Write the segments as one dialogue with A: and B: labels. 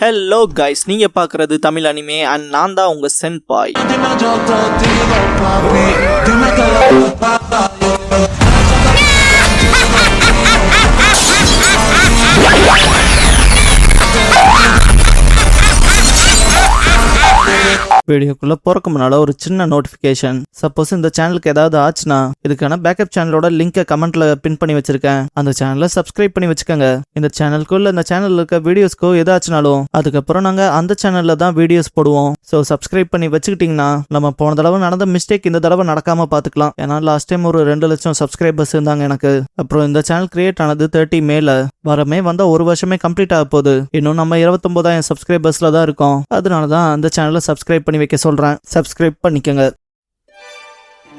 A: Hello guys, நீங்க பார்க்குறது Tamil anime and நான் தான் உங்க சென்பாய். வீடியோக்குள்ள போறக்கு முன்னால ஒரு சின்ன நோட்டிபிகேஷன். சப்போஸ் இந்த சேனலுக்கு ஏதாவது ஆச்சுன்னா இதுக்கான பேக்கப் சேனலோட லிங்கை கமெண்ட்ல பின் பண்ணி வச்சிருக்கேன். அந்த சேனலை சப்ஸ்கிரைப் பண்ணி வச்சுக்கோங்க. இந்த சேனலுக்குள்ள இந்த சேனல்ல இருக்க வீடியோஸ்க்கோ ஏதாச்சுனாலும் அதுக்கப்புறம் நாங்க அந்த சேனல்ல தான் வீடியோஸ் போடுவோம். ஸோ சப்ஸ்கிரைப் பண்ணி வச்சுக்கிட்டீங்கன்னா நம்ம போன தடவை நடந்த மிஸ்டேக் இந்த தடவை நடக்காம பாத்துக்கலாம். ஏன்னா லாஸ்ட் டைம் ஒரு 2 லட்சம் சப்ஸ்கிரைபர்ஸ் இருந்தாங்க எனக்கு. அப்புறம் இந்த சேனல் கிரியேட் ஆனது 30 மேல வரமே வந்தா 1 வருஷமே கம்ப்ளீட் ஆக போகுது. இன்னும் நம்ம 29,000 சப்ஸ்கிரைபர்ஸ்ல தான் இருக்கோம். அதனாலதான் அந்த சேனலை சப்ஸ்கிரைப் பண்ணி வைக்க சொல்றேன். சப்ஸ்கிரைப் பண்ணிக்கங்க.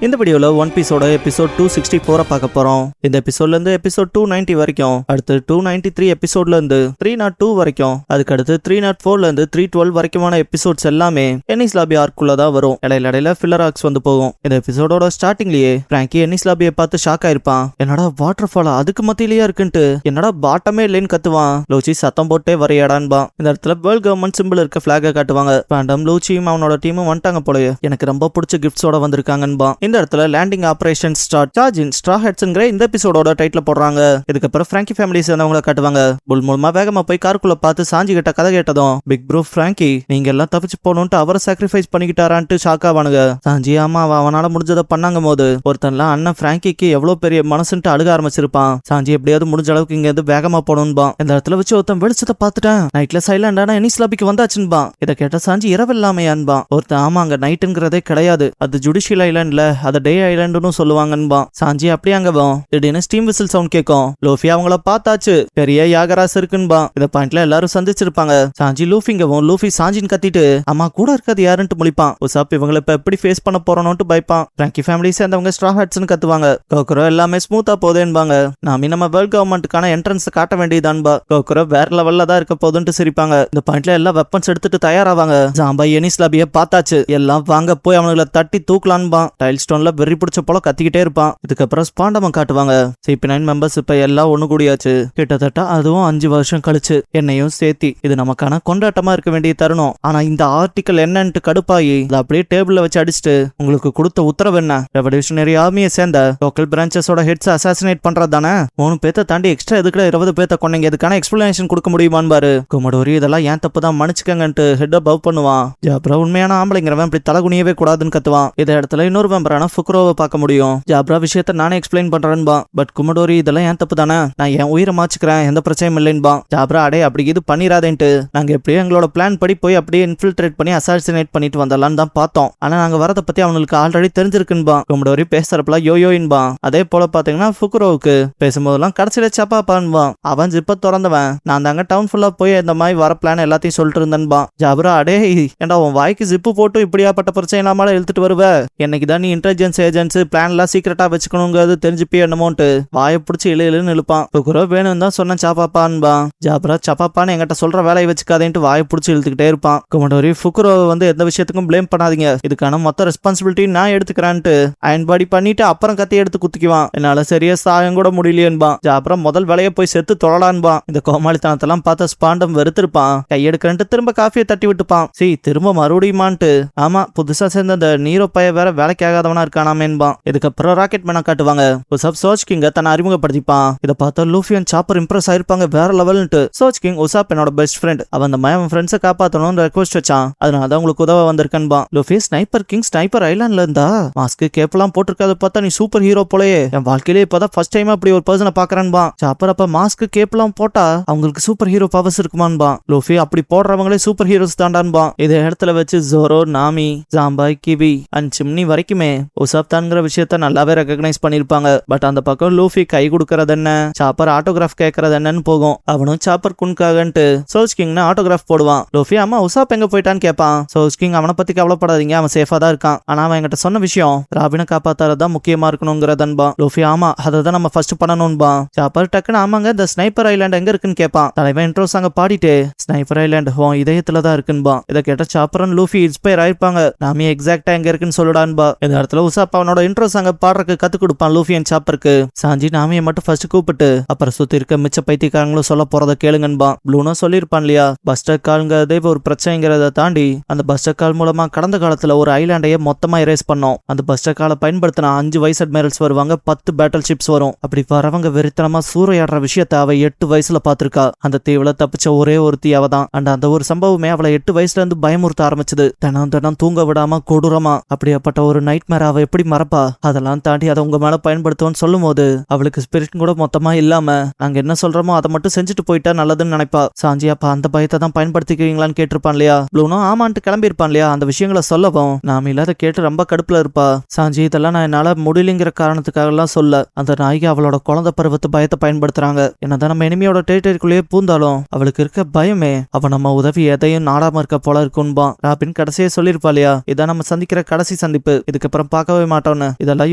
A: இந்த வீடியோல ஒன் பீஸோட எபிசோட் 264 பார்க்க போறோம். இந்த எபிசோட்ல இருந்து எபிசோட் 290 வரைக்கும், அடுத்து 293 எபிசோட்ல இருந்து 302 வரைக்கும், அதுக்கு அடுத்து 304ல இருந்து 312 வரைக்குமான எபிசோட்ஸ் எல்லாமே எனிஸ் லாபி ஆர்க்குள்ள தான் வரும். இடையில ஃபில்லர் ஆர்க்ஸ் வந்து போகும். இந்த எபிசோடோட ஸ்டார்டிங்லயே பிராங்கி எனிஸ் லாபியை பார்த்து ஷாக் ஆயிருப்பான். என்னடா வாட்டர் ஃபால் அதுக்கு மத்தியிலேயே இருக்குன்ட்டு, என்னடா பாட்டமே இல்லைன்னு கத்துவான். லூச்சி சத்தம் போட்டே வரையாடான்பா. இந்த இடத்துல வேர்ல்ட் கவர்மெண்ட் சிம்பிள் இருக்க பிளாக காட்டுவாங்க. பேண்டம் லூச்சியும் அவனோட டீமும் வந்துட்டாங்க போலயே. எனக்கு ரொம்ப பிடிச்ச கிஃப்ட்ஸோட வந்திருக்காங்கன்பா. இந்த இடத்துல லேண்டிங் ஆபரேஷன் ஸ்டார்ட் சார்ஜ் இன் ஸ்ட்ரா ஹெட்ஸ்ங்கற இந்த எபிசோடோட டைட்டில் போடுறாங்க. இதுக்கப்புறம் பிராங்கி ஃபேமிலி சேர்ந்தவங்கள காட்டுவாங்க. புல் மூலமா வேகமா போய் காருக்குள்ள பார்த்து சாஞ்சி கிட்ட கதை கேட்டதும் பிக் ப்ரோ பிராங்கி நீங்க எல்லாம் தப்பிச்சு போகணும்ட்டு அவரை சாக்ரிஃபைஸ் பண்ணிக்கிட்டாரான்ட்டு ஷாக் ஆவானுங்க. சாஞ்சி ஆமா அவனால முடிஞ்சதை பண்ணாங்க போது ஒருத்தன்லாம் அண்ணன் பிராங்கிக்கு எவ்வளவு பெரிய மனசுன்ட்டு அழுக ஆரம்பிச்சிருப்பான். சாஞ்சி எப்படியாவது முடிஞ்ச அளவுக்கு இங்க இருந்து வேகமா போகணும்பா. இந்த இடத்துல வச்சு ஒருத்தன் வெளிச்சத்தை பார்த்துட்டேன். நைட்ல சைலண்டான எனிஸ் லாபிக்கு வந்தாச்சுன்பா. இதை கேட்ட சாஞ்சி இரவில்லாமையான்பா. ஒருத்தன் ஆமா அங்க நைட்டுங்கிறதே கிடையாது, அது ஜுடிஷியல் ஐலாண்ட்ல அதை டே ஐலாண்டுன்னு சொல்லுவாங்கன்பா. சாஞ்சி அப்படியே அங்கவும் திடீர்னு ஸ்டீம் விசில் சவுண்ட் கேட்கும். லூஃபி அவங்கள பார்த்தாச்சு, பெரிய யாகராஸ் இருக்குன்பா. இந்த பாயிண்ட்ல எல்லாரும் சந்திச்சிருப்பாங்க. சாஞ்சி லூஃபிங்கவும் லூஃபி சாஞ்சின்னு கத்திட்டு அம்மா கூட இருக்காது யாருன்ட்டு முழிப்பான். உசாப் இவங்களை இப்ப எப்படி ஃபேஸ் பண்ண போறோம்னு பயப்பான். பிராங்கி ஃபேமிலி சேர்ந்தவங்க ஸ்ட்ரா ஹேட்ஸ்னு கத்துவாங்க. கோக்குரோ எல்லாமே ஸ்மூத்தா போதேன்பாங்க. நாம நம்ம வேர்ல்ட் கவர்மெண்ட்டுக்கான என்ட்ரன்ஸ் காட்ட வேண்டியதான்பா. கோக்குரோ வேற லெவல்ல தான் இருக்க போதுன்ட்டு சிரிப்பாங்க. இந்த பாயிண்ட்ல எல்லா வெப்பன்ஸ் எடுத்துட்டு தயாராவாங்க. ஜாம்பா எனிஸ் லாபியை பார்த்தாச்சு, எல்லாம் வாங்க போய் அவனுங்களை தட்டி தூக்கலான்பா. டைல் ஸ்டோன்ல வெறி பிடிச்ச போல கத்திக்கிட்டே இருப்பான். இதுக்கப்புறம் ஸ்பாண்டமன் காட்டுவாங்க. CP9 மெம்பர்ஸ் இப்ப எல்லாம் ஒண்ணு கூடியாச்சு. கிட்டத்தட்ட அதுவும் 5 வருஷம் கழிச்சு என்னையும் சேர்த்தி. இது நமக்கான கொண்டாட்டமா இருக்க வேண்டிய தருணம். ஆனா இந்த ஆர்டிக்கல் என்னன்ட்டு கடுப்பாயி அதை அப்படியே டேபிள்ல வச்சு அடிச்சுட்டு உங்களுக்கு கொடுத்த உத்தரவு என்ன, ரெவல்யூஷனரி ஆர்மியை சேர்ந்த லோக்கல் பிரான்ச்சஸோட ஹெட்ஸ் அசாசினேட் பண்றது தானே. 3 பேத்தை தாண்டி எக்ஸ்ட்ரா எதுக்குல 20 பேத்தை கொண்டீங்க, இதுக்கான எக்ஸ்பிளனேஷன் கொடுக்க முடியுமான்னு பாரு. குமடோரி இதெல்லாம் ஏன் தப்பு தான் மன்னிச்சுக்கங்கன்ட்டு ஹெட் பவ் பண்ணுவான். ஜாப்ரா உண்மையான ஆம்பளைங்கிறவன் இப்படி தலகுனியவே கூடாதுன்னு கத்துவான். இந்த இடத்துல இன்னொரு மெம்பரான ஃபுக்ரோவை பார்க்க முடியும். ஜாப்ரா விஷயத்த நானே எக்ஸ்பிளைன் பண்றேன்பா. பட் குமடோரி இதெல்லாம் ஏன் தப்பு தானே, நான் என் உயிரை மாச்சுக்கிறேன், எந்த பிரச்சனையும் இல்லைன்பா. ஜாப்ரா அடே அப்படி இது பண்ணிராதேன்ட்டு நாங்க எப்படியோ எங்களோட பிளான் படி போய் அப்படியே இன்ஃபில்ட்ரேட் பண்ணி அசாசினேட் பண்ணிட்டு வந்தலான்னு தான் பார்த்தோம். ஆனா நாங்க வரதை பத்தி அவங்களுக்கு ஆல்ரெடி தெரிஞ்சிருக்குன்பா. குமடோரி பேசுறப்பல யோயோயின்பா. அதே போல பாத்தீங்கன்னா ஃபுக்ரோவுக்கு பேசும்போதெல்லாம் கடைசியில சப்பாப்பான்பா. அவன் ஜிப்ப திறந்தவன். நான் தாங்க டவுன் ஃபுல்லா போய் இந்த மாதிரி வர பிளான் எல்லாத்தையும் சொல்லிட்டு இருந்தேன்பா. ஜாப்ரா அடே ஏண்டா உன் வாய்க்கு ஜிப்பு போட்டு இப்படியாப்பட்ட பிரச்சனை இல்லாமல இழுத்துட்டு வருவ, என்னைக்குதான் நீ இன்டெலிஜென்ஸ் ஏஜென்ட்ஸ் பிளான் எல்லாம் சீக்கிரட்டா வச்சுக்கணுங்கிறது தெரிஞ்சுப்பே என்னமோன்ட்டு வாயை பிடிச்சி இழுன்னு இழுப்பான். ஃபுக்ரோ வேணும் தான் சொன்ன சாப்பாப்பான்பா. ஜாப்ரா சப்பாப்பான்னு என்கிட்ட சொல்ற வேலையை வச்சுக்காதேன்ட்டு வாயை பிடிச்சி இழுத்துக்கிட்டே இருப்பான். குமடோரி ஃபுக்ரோ வந்து எந்த விஷயத்துக்கும் பிளேம் பண்ணாதீங்க, இதுக்கான மொத்த ரெஸ்பான்சிபிலிட்டி நான் எடுத்துக்கிறான்ட்டு அயன்பாடி பண்ணிட்டு அப்புறம் கத்தி எடுத்து குத்திக்குவான். என்னால சரியா சாயம் கூட முடியலையேன்பா. ஜாப்ரா முதல் வேலையை போய் செத்து தொழலான்பா. இந்த கோமாளித்தனத்தெல்லாம் பார்த்த ஸ்பாண்டம் வெறுத்திருப்பான். கையெடுக்கிறன்ட்டு திரும்ப காஃபியை தட்டி விட்டுப்பான். திரும்ப மறுபடியுமான்ட்டு ஆமா புதுசா சேர்ந்த அந்த நீரோ பைய வேற வேலைக்கு ஆகாதவனா இருக்கானாமேன்பான். இதுக்கப்புறம் ராக்கெட் மேனா காட்டுவாங்க. உசாப் சர்ச் கிங்க தன்னை அறிமுகப்படுத்திப்பான். இதை பார்த்தா லூஃபி அண்ட் சாப்பர் இம்ப்ரெஸ் ஆயிருப்பாங்க வேற லெவல்ன்ட்டு. சர்ச் கிங் உசாப் என்னோட பெஸ்ட் ஃப்ரெண்ட், அவன் அந்த அவன் ஃப்ரெண்ட்ஸை காப்பாற்றணும்னு ரெக்வஸ்ட் வச்சான், அதனால தான் உங்களுக்கு உதவ வந்திருக்கன்பா. லூஃபி ஸ்னைப்பர் கிங் ஸ்னைப்பர் ஐலாண்ட்ல இருந்தா மாஸ்க் கேப்லாம் போட்டிருக்காத பார்த்தா நீ சூப்பர் ஹீரோ போலயே, என் வாழ்க்கையிலே இப்பதான் ஃபர்ஸ்ட் டைம் அப்படி ஒரு பர்சனை பாக்குறான்பா. சாப்பர் அப்ப மாஸ்க் கேப்லாம் போட்டா அவங்களுக்கு சூப்பர் ஹீரோ பவர்ஸ் இருக்குமான்பா. லூஃபி அப்படி போடுறவங்களே சூப்பர் ஹீரோஸ் தாண்டான்பா. இதே இடத்துல வச்சு ஜோரோ, நாமி, ஜாம்பாய், கிவி அண்ட் சிம்னி வரைக்குமே உசாப் தான்ங்கிற விஷயத்த நல்லாவே ரெகக்னைஸ் பண்ணிருப்பாங்க. பட் அந்த பக்கம் லூஃபி கை கொடுக்கறது என்ன, சாப்பர் ஆட்டோகிராஃப் கேட்கறது என்னன்னு போகும். அவனும் சாப்பர் குன்காகன்ட்டு சோல்ஸ் கிங்னு ஆட்டோகிராஃப் போடுவான். லூஃபி அம்மா உசாப் எங்க போயிட்டான்னு கேட்பான். சோல்ஸ் கிங் அவனை பத்தி கவலைப்படாதீங்க, அவன் சேஃபா தான் இருக்கான், ஆனா அவன் என்கிட்ட சொன்ன விஷயம் ராபினை காப்பாத்தாரதான் முக்கியமா இருக்கணுங்கிறதன்பா. லூஃபி ஆமா அதை தான் நம்ம ஃபர்ஸ்ட் பண்ணணும்பா. சாப்பர் டக்குன்னு ஆமாங்க இந்த ஸ்னைப்பர் ஐலாண்ட் எங்க இருக்குன்னு கேட்பான். தலைவன் இன்ட்ரோ சாங்க பாடிட்டு ஸ்னைப்பர் ஐலாண்ட் இதயத்துல தான் இருக்குன்பா. இதை கேட்ட சாப்பரன் லூஃபி இன்ஸ்பயர் ஆயிருப்பாங்க. நாமி எக்ஸாக்டா எங்க இருக்குன்னு சொல்லுடான்பா. இந்த இடத்துல உசாப் அவனோட இன்ட்ரோ சாங்க பாடுறதுக்கு கத்து கொடுப்பான் லூஃபி அண்ட் சாப்பருக்கு. சாஞ்சி நாமியை மட்டும் ஃபர்ஸ்ட் கூப்பிட்டு அப்புறம் சுத்தி இருக்க மிச்ச பைத்தியக்காரங்களும் சொல்ல போறத கேளுங்கன்பான். ப்ளூனோ சொல்லியிருப்பான் இல்லையா, பஸ்டர் கால்ங்கிறதே ஒரு பிரச்சனைங்கிறத தாண்டி அந்த பஸ்டர் கால் மூலமா கடந்த காலத்துல ஒரு ஐலாண்டையே மொத்தமா எரேஸ் பண்ணோம். அந்த பஸ்டர் காலை பயன்படுத்தின 5 வைஸ் அட்மிரல்ஸ் வருவாங்க, 10 பேட்டில் ஷிப்ஸ் வரும். அப்படி வரவங்க வெறித்தனமா சூறையாடுற விஷயத்த அவ 8 வயசுல பாத்திருக்கா. அந்த தீவுல தப்பிச்ச ஒரே ஒருத்தி அவதான். அந்த ஒரு சம்பவமே அவளை 8 வயசுல இருந்து பயமுறுத்த ஆரம்பிச்சது. தினம் தூங்க விடாம கொடூரமா. அப்படியாப்பட்ட ஒரு நைட் மேர அவ எப்படி மறப்பா? அதெல்லாம் தாண்டி அதை உங்க மேல பயன்படுத்துவோன்னு சொல்லும் போது அவளுக்கு ஸ்பிரிட் கூட மொத்தமா இல்லாம நாங்க என்ன சொல்றோமோ அதை மட்டும் செஞ்சுட்டு போயிட்டா நல்லதுன்னு நினைப்பா. சாஞ்சி அப்ப அந்த பயத்தை தான் பயன்படுத்திக்கிறீங்களான்னு கேட்டிருப்பான் இல்லையா. ப்ளூனோ ஆமான்ட்டு கிளம்பியிருப்பான் இல்லையா. அந்த விஷயங்களை சொல்லவும் நாம இல்லாத கேட்டு ரொம்ப கடுப்புல இருப்பா. சாஞ்சி இதெல்லாம் நான் என்னால முடியலைங்கிற காரணத்துக்காக எல்லாம் சொல்ல, அந்த நாய்க்கு அவளோட குழந்தை பருவத்து பயத்தை பயன்படுத்துறாங்க. என்னதான் நம்ம எனிமியோட டெரிட்டரிக்குள்ளேயே பூந்தாலும் அவளுக்கு இருக்க பயமே அவ நம்ம உதவி எதையும் நாடாம இருக்க போல இருக்குன்பா. ராபின் கடைசியே சொல்லிருப்பா இல்லையா, இதான் நம்ம சந்திக்கிற கடைசி சந்திப்பு, இதுக்கப்புறம் பார்க்கவே மாட்டோம்னு. இதெல்லாம்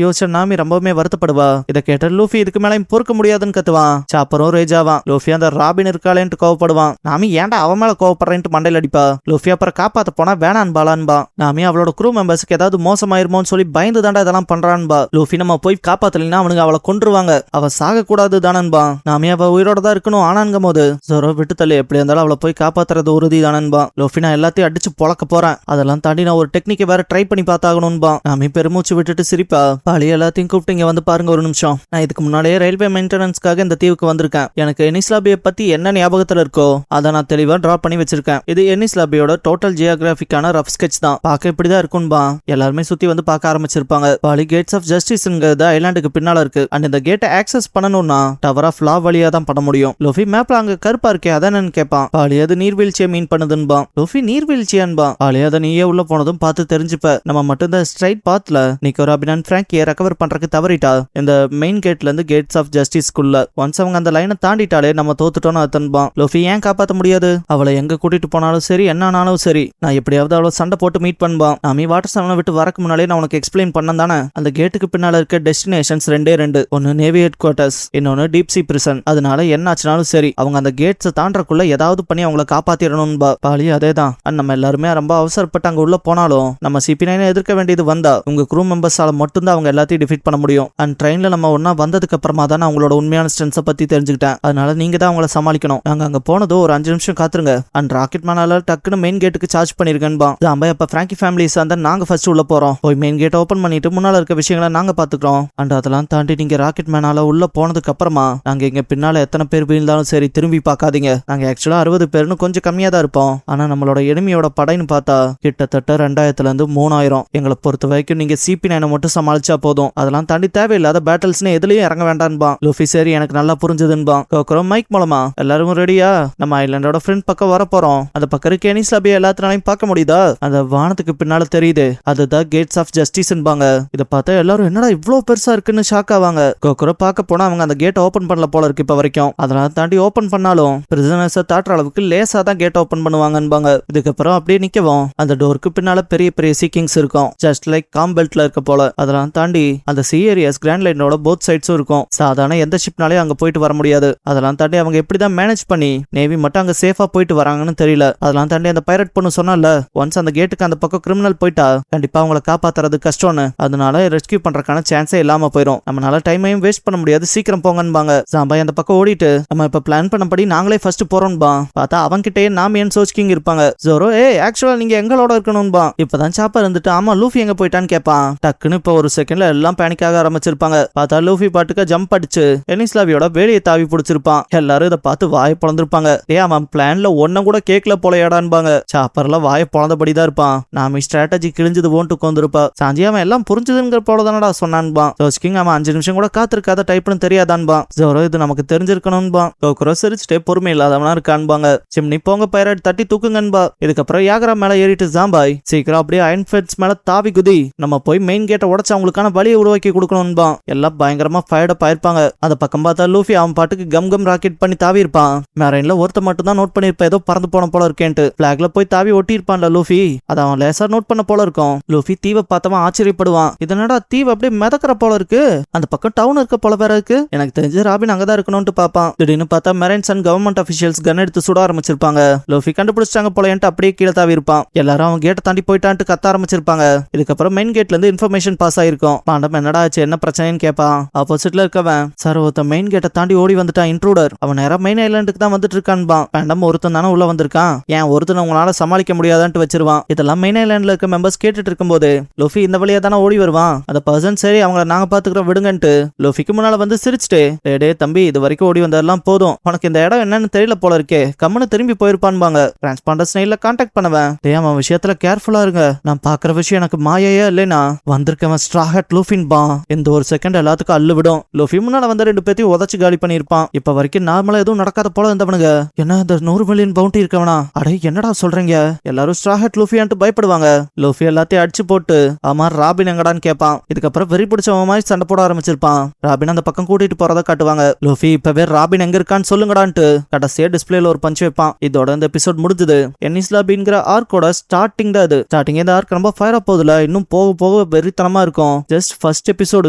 A: யோசிச்ச நாமி ரொம்பவுமே வருத்தப்படுவா. இதை கேட்ட லூஃபி இதுக்கு மேல பொறுக்க முடியாதுன்னு கத்துவான். சாப்பரும் ரேஜாவான். லூஃபி அந்த ராபின் இருக்காளேன்ட்டு கோவப்படுவான். நாமி ஏன்டா அவன் மேல கோவப்படுறேன்ட்டு மண்டையில் அடிப்பா. லூஃபி அப்புறம் காப்பாத்த போனா வேணான் பாலான்பா. நாமி அவளோட க்ரூ மெம்பர்ஸ்க்கு ஏதாவது மோசமாயிருமோன்னு சொல்லி பயந்து தாண்டா இதெல்லாம் பண்றான்பா. லூஃபி நம்ம போய் காப்பாத்தலைன்னா அவனுங்க அவளை கொன்றுவாங்க, அவ சாக கூடாது தானன்பா. நாமி அவ உயிரோட தான் இருக்கணும் ஆனான்கும் போது ஜோரோ விட்டு தள்ளி எப்படி இருந்தாலும் அவளை போய் காப்பாத்துறது உறுதி தானன்பா. லூஃபி நான் எல்லாத்தையும் அடிச்சு பொழக்க போறேன், அதெல்லாம் தாண்டி நான் ஒரு டெக்னிக்கை வேற ட்ரை பண்ணி பார்த்தாகணும்பா. நாமி பெருமூச்சு விட்டுட்டு சிரிப்பா. பாலி எல்லாத்தையும் கூப்பிட்டு இங்க வந்து பாருங்க ஒரு நிமிஷம். நான் இதுக்கு முன்னாடியே ரயில்வே மெயின்டெனன்ஸ்க்காக இந்த தீவுக்கு வந்திருக்கேன். எனக்கு எனிஸ்லாபியை பத்தி என்ன ஞாபகத்துல இருக்கோ அதை நான் தெளிவா டிரா பண்ணி வச்சிருக்கேன். இது எனிஸ்லாபியோட டோட்டல் ஜியோகிராபிக்கான ரஃப் ஸ்கெட்ச் தான். பார்க்க இப்படிதான் இருக்கும்பா. எல்லாருமே சுத்தி வந்து பார்க்க ஆரம்பிச்சிருப்பாங்க. பாலி கேட்ஸ் ஆஃப் ஜஸ்டிஸ்ங்கிறது ஐலாண்டுக்கு பின்னால இருக்கு. அண்ட் இந்த கேட்டை ஆக்சஸ் பண்ணணும்னா டவர் ஆஃப் லா வழியா தான் பண்ண முடியும். லூஃபி மேப்ல அங்க கருப்பா இருக்கே அதானு கேட்பான். பாலி அது நீர்வீழ்ச்சியை மீன் பண்ணுதுன்பா. லூஃபி நீர்வீழ்ச்சியான்பா. பாலி அதை நீயே உள்ள போனதும் பார்த்து தெரிஞ்சுப்ப. நம்ம மட்டும் இந்த ஸ்ட்ரைட் பாத்ல நிக்கோ ராபின் அண்ட் ஃப்ராங்கியை ரெக்கவர் பண்றதுக்கு தவறிட்டா இந்த மெயின் கேட்ல இருந்து கேட்ஸ் ஆஃப் ஜஸ்டிஸ்க்குள்ள ஒன்ஸ் அவங்க அந்த லைனை தாண்டிட்டாலே நம்ம தோத்துட்டோம்னு அர்த்தம்பா. லூஃபி ஏன் காப்பாத்த முடியாது? அவளை எங்க கூட்டிட்டு போனாலும் சரி என்ன ஆனாலும் சரி நான் எப்படியாவது அவளை சண்டை போட்டு மீட் பண்ணுவான். நாமி வாட்டர் செவனை விட்டு வரக்கு முன்னாலே நான் உனக்கு எக்ஸ்பிளைன் பண்ணேன் தானே. அந்த கேட்டுக்கு பின்னால இருக்க டெஸ்டினேஷன்ஸ் 2 ஒன்னு நேவி ஹெட் குவார்டர்ஸ், இன்னொன்னு டீப் சி பிரிசன். அதனால என்ன ஆச்சுனாலும் சரி அவங்க அந்த கேட்ஸ் தாண்டறக்குள்ள ஏதாவது பண்ணி அவங்கள காப்பாத்திரணும்பா. பாலி அதேதான். நம்ம எல்லாருமே ரொம்ப அவசரப்பட்டு அங்க உள்ள போனாலும் நம்ம CP9 எதிர்க்க வேண்டியது வந்தா உங்க க்ரூ மெம்பர்ஸால மட்டும்தான் அவங்க எல்லாத்தையும் டிஃபீட் பண்ண முடியும். அண்ட் ட்ரெயின்ல நம்ம ஒன்னா வந்ததுக்கு அப்புறமா தான் அவங்களோட உண்மையான ஸ்ட்ரென்த்ஸை பத்தி தெரிஞ்சுக்கிட்டேன். அதனால நீங்க தான் அவங்கள சமாளிக்கணும். நாங்க அங்க போனதோ ஒரு 5 நிமிஷம் காத்துருங்க. அண்ட் ராக்கெட் மேனால டக்குன்னு மெயின் கேட்டுக்கு சார்ஜ் பண்ணிருக்கேன்பா. அப்ப பிராங்கி ஃபேமிலி சார்ந்த நாங்க ஃபர்ஸ்ட் உள்ள போறோம். போய் மெயின் கேட் ஓபன் பண்ணிட்டு முன்னால இருக்க விஷயங்களை நாங்க பாத்துக்கிறோம். அண்ட் அதெல்லாம் தாண்டி நீங்க ராக்கெட் மேனால உள்ள போனதுக்கு அப்புறமா நாங்க இங்க பின்னால எத்தனை பேர் வீழ்ந்தாலும் சரி திரும்பி பார்க்காதீங்க. நாங்க ஆக்சுவலா 60 பேர்னு கொஞ்சம் கம்மியா தான் இருப்போம். ஆனா நம்மளோட எனிமியோட படைன்னு பார்த்தா கிட்டத்தட்ட 2000ல இருந்து 3000. எங்களை பொறுத்த வரைக்கும் நீங்க CP9 மட்டும் சமாளிச்சா போதும். அதெல்லாம் தாண்டி தேவையில்லாத பேட்டல்ஸ்னு எதுலயும் இறங்க வேண்டான்பா. லூஃபி சரி எனக்கு நல்லா புரிஞ்சதுன்பா. கோக்குரோ மைக் மூலமா எல்லாரும் ரெடியா? நம்ம ஐலாண்டோட ஃப்ரெண்ட் பக்கம் வர போறோம். அந்த பக்கம் இருக்க எனிஸ்லாபியை எல்லாத்தினாலையும் பார்க்க முடியுதா? அந்த வானத்துக்கு பின்னால தெரியுது, அதுதான் கேட்ஸ் ஆஃப் ஜஸ்டிஸ்ன்பாங்க. இதை பார்த்தா எல்லாரும் என்னடா இவ்வளவு பெருசா இருக்குன்னு ஷாக் ஆவாங்க. கோக்குரோ பார்க்க போனா அவங்க அந்த கேட் ஓபன் பண்ணல போல இருக்கு இப்ப வரைக்கும். அதெல்லாம் தாண்டி ஓபன் பண்ணாலும் பிரிசனர்ஸை தாட்டுற அளவுக்கு லேசா தான் கேட் ஓபன் பண்ணுவாங்கன்பாங்க. இதுக்கப்புறம் அப்படியே நிக்கவும் அந்த டோருக்கு பின்னால பெரிய பெரிய சீக்கிங்ஸ் இருக்கும், ஜஸ்ட் லைக் காம் பெல்ட்ல இருக்க போல. அதெல்லாம் தாண்டி அந்த சி ஏரியாஸ் கிராண்ட் லைனோட போத் சைட்ஸும் இருக்கும். சாதாரண எந்த ஷிப்னாலே அங்க போயிட்டு வர முடியாது. அதெல்லாம் தாண்டி அவங்க எப்படிதான் மேனேஜ் பண்ணி நேவி மட்டும் அங்க சேஃபா போயிட்டு வராங்கன்னு தெரியல. அதெல்லாம் தாண்டி அந்த பைரட் பொண்ணு சொன்னால ஒன்ஸ் அந்த கேட்டுக்கு அந்த பக்கம் கிரிமினல் போயிட்டா கண்டிப்பா அவங்களை காப்பாத்துறது கஷ்டம்னு. அதனால ரெஸ்கியூ பண்றதுக்கான சான்ஸே இல்லாம போயிடும். நம்மளால டைமையும் வேஸ்ட் பண்ண முடியாது, சீக்கிரம் போங்கன்பாங்க. சாம்பாய் அந்த பக்கம் ஓடிட்டு நம்ம இப்ப பிளான் பண்ணபடி நாங்களே ஃபர்ஸ்ட் போறோம்பா. பார்த்தா அவன்கிட்டயே நாம ஏன் சோச்சிக்கிங் இருப்பாங்க. ஜோரோ ஆக்சுவலா நீங்க எங்களோட இருக்கணும்பா. இப்பதான் சாப்பர் இருந்துட்டு ஆமா லூஃபி எங்க போயிட்டான்னு கேட்பான். டக்குன்னு இப்ப ஒரு செகண்ட்ல எல்லாம் பேனிக்காக ஆரம்பிச்சிருப்பாங்க. பார்த்தா லூஃபி பாட்டுக்க ஜம்ப் அடிச்சு எனிஸ்லாவியோட வேலையை தாவி பிடிச்சிருப்பான். எல்லாரும் இதை பார்த்து வாயை பொழந்திருப்பாங்க. அவன் பிளான்ல ஒன்னும் கூட கேட்கல போலையாடான்பாங்க. சாப்பர்ல வாயை பொழந்தபடிதான் இருப்பான். நாம ஸ்ட்ராட்டஜி கிழிஞ்சது ஓன்ட்டு உட்காந்துருப்பா. சாஞ்சி அவன் எல்லாம் புரிஞ்சதுங்கிற போலதானடா சொன்னான்பா. ஜோஸ்கிங் அவன் 5 நிமிஷம் கூட காத்திருக்காத டைப்னு தெரியாதான்பா. ஜோரோ இது நமக்கு தெரிஞ்சிருக்கணும்பா. கோக்குரோ சிரிச்சுட்டே பொறுமை இல்லாதவனா இருக்கான்பாங்க. சிம்னி போங்க பைரட் தட்டி தூக்குங்கன்பா. இதுக்கப்புறம் யாகரா மேல ஏறிட்டு ஜாம்பாய் சீக்கிரம் அப்படியே அயன் ஃபெட்ஸ் மேல தாவி குதி நம்ம போய் மெயின் கேட்டை உடச்சு அவங்களுக்கான வழியை உருவாக்கி கொடுக்கணும்பா. எல்லாம் பயங்கரமா ஃபயர்டப் ஆயிருப்பாங்க. அந்த பக்கம் பார்த்தா லூஃபி அவன் பாட்டுக்கு கம் ராக்கெட் பண்ணி தாவி இருப்பான். மெரைன்ல ஒருத்த மட்டும் தான் நோட் பண்ணிருப்பா ஏதோ பறந்து போன போல இருக்கேன்ட்டு. பிளாக்ல போய் தாவி ஒட்டி இருப்பான்ல லூஃபி, அதை அவன் லேசா நோட் பண்ண போல இருக்கும். லூஃபி தீவை பார்த்தவன் ஆச்சரியப்படுவான். இதனடா தீவு அப்படியே மிதக்கிற போல இருக்கு, அந்த பக்கம் டவுன் இருக்க போல வேற இருக்கு. எனக்கு தெரிஞ்சு ராபின் அங்கதான் இருக்கணும்னு பாப்பான். திடீர்னு பார்த்தா மெரைன்ஸ் அண்ட் கவர்மெண்ட் அபிஷியல்ஸ் கன் எடுத்து சுட ஆரம்பிச்சிருப்பாங்க. லூஃபி கண்டுபிடிச்சாங்க போலன்ட்டு அப்படியே கீழே தாவி இருப்பான். எல்லாரும் அவன் கேட்டை தாண்டி போயிட்டான்ட்டு கத்த ஆரம்பிச்சிருப்பாங்க. இதுக்கப்புறம் மெயின் கேட்ல இருந்து இன்ஃபர்மேஷன் பாஸ் ஆயிருக்கும். பாண்டம் என்னடா ஆச்சு, என்ன பிரச்சனைன்னு கேட்பான். ஆப்போசிட்ல இருக்கவன், சார் ஒருத்தன் மெயின் கேட்டை தாண்டி ஓடி வந்துட்டான் இன்ட்ரூடர், அவன் நேரா மெயின் ஐலாண்டுக்கு தான் வந்துட்டு இருக்கான்பா. பாண்டம் ஒருத்தன் தானே உள்ள வந்திருக்கான், ஏன் ஒருத்தன் உங்களால சமாளிக்க முடியாதான்ட்டு வச்சிருவான். இதெல்லாம் மெயின் ஐலாண்ட்ல இருக்க மெம்பர்ஸ் கேட்டுட்டு இருக்கும்போது லூஃபி இந்த வழியா தானே ஓடி வருவான். அந்த பர்சன் சரி அவங்கள நாங்க பாத்துக்கிறோம் விடுங்கன்ட்டு லூஃபிக்கு முன்னால வந்து சிரிச்சுட்டு, டே தம்பி இது வரைக்கும் ஓடி வந்ததெல்லாம் போதும், உனக்கு இந்த இடம் என்னன்னு தெரியல போல இருக்கே, கம்முன்னு திரும்பி போயிருப்பான்பாங்க. டிரான்ஸ்பாண்டர் ஸ்னைல கான்டாக்ட் பண்ணுவேன். அவன் விஷயத்துல கேர்ஃபுல்லா இருங்க, நான் பாக்குற விஷயம் எனக்கு மாயையா இல்லைனா வந்திருக்கவன் ஸ்ட்ராஹட் லூஃபின் பா. இந்த ஒரு செகண்ட் எல்லாத்துக்கும் அள்ளு விடும். லூஃபி முன்னால வந்து 2 பேத்தையும் உதச்சு காலி பண்ணிருப்பான். இப்ப வரைக்கும் நார்மலா எதுவும் நடக்காத போல இருந்தவனுங்க என்ன இந்த 100 மில்லியன் பவுண்டி இருக்கவனா, அடே என்னடா சொல்றீங்க, எல்லாரும் ஸ்ட்ராஹட் லூஃபியான்ட்டு பயப்படுவாங்க. லூஃபி எல்லாத்தையும் அடிச்சு போட்டு ஆமா ராபின் எங்கடான்னு கேட்பான். இதுக்கப்புறம் வெறி பிடிச்சவன் மாதிரி சண்டை போட ஆரம்பிச்சிருப்பான். ராபின் அந்த பக்கம் கூட்டிட்டு போறத காட்டுவாங்க. லூஃபி இப்பவே ராபின் எங்க இருக்கான்னு சொல்லுங்கடான்ட்டு கடைசியா டிஸ்பிளேல ஒரு பஞ்ச் வைப்பான். இதோட இந்த எபிசோட் முடிஞ்சது. என்னிஸ் லாபின்ங்கிற ஆர்க்கோட ஸ்டார்டிங் தான் இது. ஸ்டார்டிங் இந்த ஆர்க் ரொம்ப ஃபயர் போகுதுல, இன்னும் போக போக வெறித்தனமா இருக்கும். ஜஸ்ட் ஃபர்ஸ்ட் எபிசோட்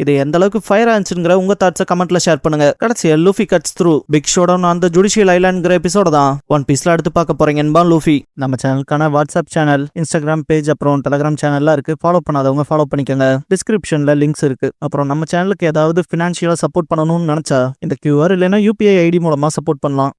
A: இது எந்த அளவுக்கு ஃபயர் ஆச்சுங்கிற உங்க தாட்ஸை கமெண்ட்ல ஷேர் பண்ணுங்க. கடைசியா Luffy cuts through big showdown அந்த ஜுடிஷியல் ஐலாண்ட்ங்கிற எபிசோட தான் ஒன் பீஸ்ல அடுத்து பார்க்க போறீங்க என்பா லூஃபி. நம்ம சேனலுக்கான வாட்ஸ்அப் சேனல், இன்ஸ்டாகிராம் பேஜ், அப்புறம் டெலிகிராம் சேனல்லாம் இருக்கு. ஃபாலோ பண்ணாதவங்க ஃபாலோ பண்ணிக்கோங்க. டிஸ்கிரிப்ஷன்ல லிங்க்ஸ் இருக்கு. அப்புறம் நம்ம சேனலுக்கு ஏதாவது ஃபினான்ஷியலா சப்போர்ட் பண்ணணும்னு நினைச்சா இந்த QR இல்லைன்னா UPI ID மூலமா சப்போர்ட் பண்ணலாம்.